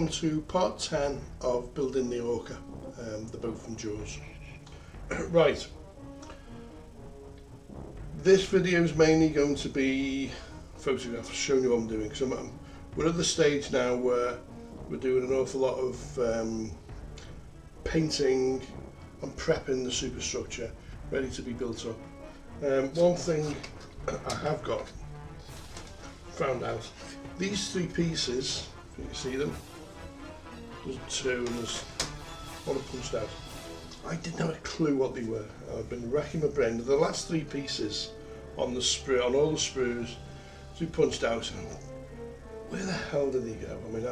welcome to part 10 of building the ORCA, the boat from Jaws. Right, this video is mainly going to be photographs showing you what I'm doing, because we're at the stage now where we're doing an awful lot of painting and prepping the superstructure ready to be built up. One thing I have found out, these three pieces, you can see them, there's two and there's one punched out. I didn't have a clue what they were. I've been racking my brain. The last three pieces on the sprue, on all the sprues, to be punched out. Where the hell did they go? I mean,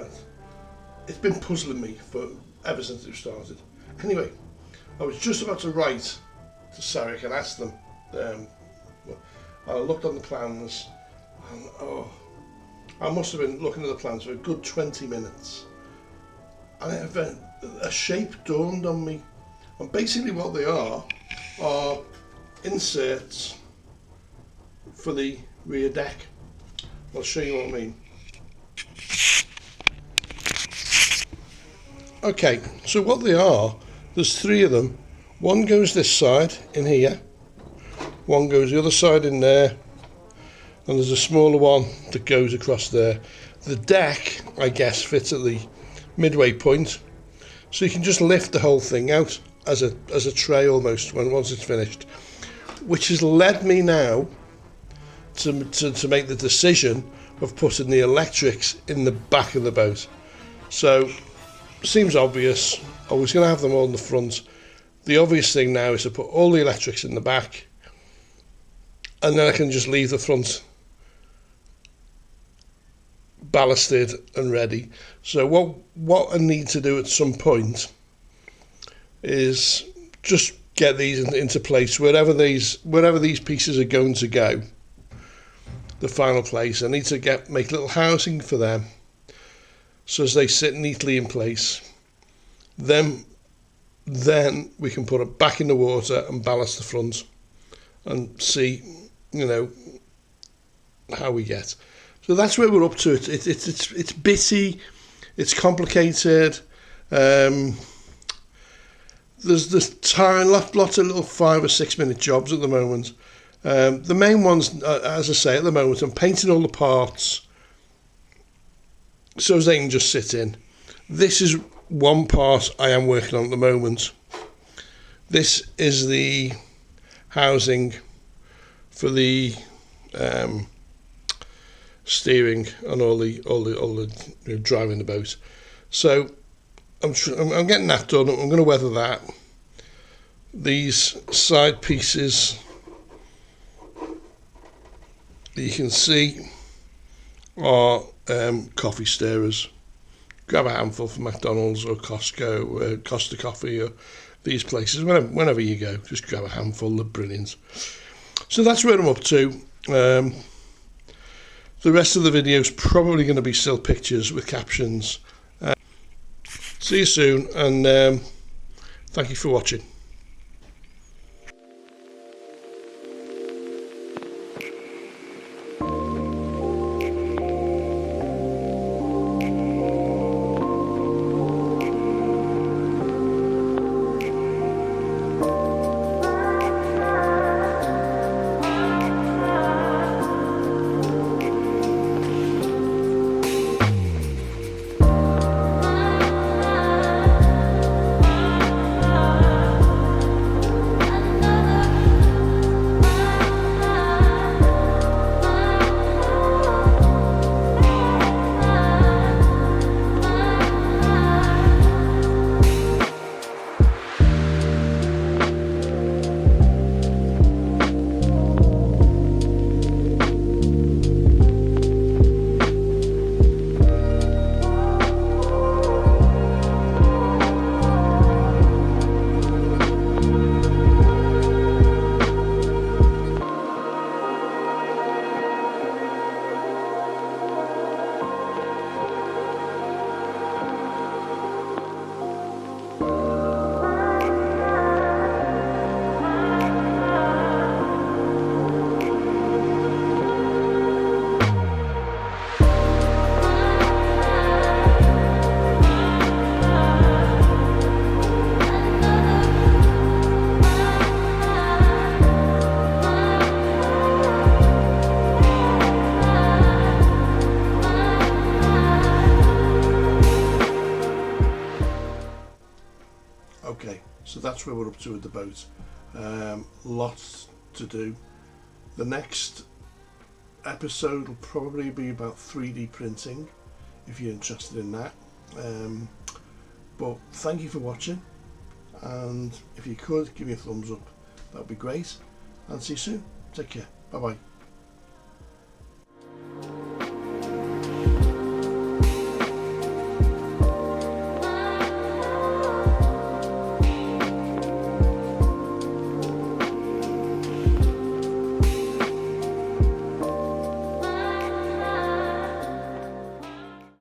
it's been puzzling me ever since it started. Anyway, I was just about to write to Sarek and ask them. I looked on the plans, and I must have been looking at the plans for a good 20 minutes, and a shape dawned on me. And basically what they are inserts for the rear deck. I'll show you what I mean. Okay, so what they are, there's three of them. One goes this side in here, one goes the other side in there, and there's a smaller one that goes across there. The deck, I guess, fits at the midway point, so you can just lift the whole thing out as a tray almost once it's finished, which has led me now to make the decision of putting the electrics in the back of the boat. So seems obvious. I was going to have them all in the front. The obvious thing now is to put all the electrics in the back, and then I can just leave the front ballasted and ready. So what I need to do at some point is just get these into place wherever these pieces are going to go. The final place, I need to make little housing for them, so as they sit neatly in place. Then we can put it back in the water and ballast the front, and see, how we get. So that's where we're up to. It's bitty, it's complicated. There's time, lots of little 5 or 6 minute jobs at the moment. The main ones, as I say, at the moment, I'm painting all the parts so as they can just sit in. This is one part I am working on at the moment. This is the housing for the steering and all the driving the boat. So I'm getting that done. I'm going to weather that. These side pieces that you can see are coffee stirrers. Grab a handful from McDonald's or Costco, Costa Coffee, or these places. Whenever you go, just grab a handful. They're brilliant. So that's where I'm up to. The rest of the video is probably going to be still pictures with captions. See you soon, and thank you for watching. where we're up to with the boat. Lots to do. The next episode will probably be about 3D printing, if you're interested in that. But thank you for watching, and if you could give me a thumbs up, that would be great, and see you soon. Take care. Bye bye.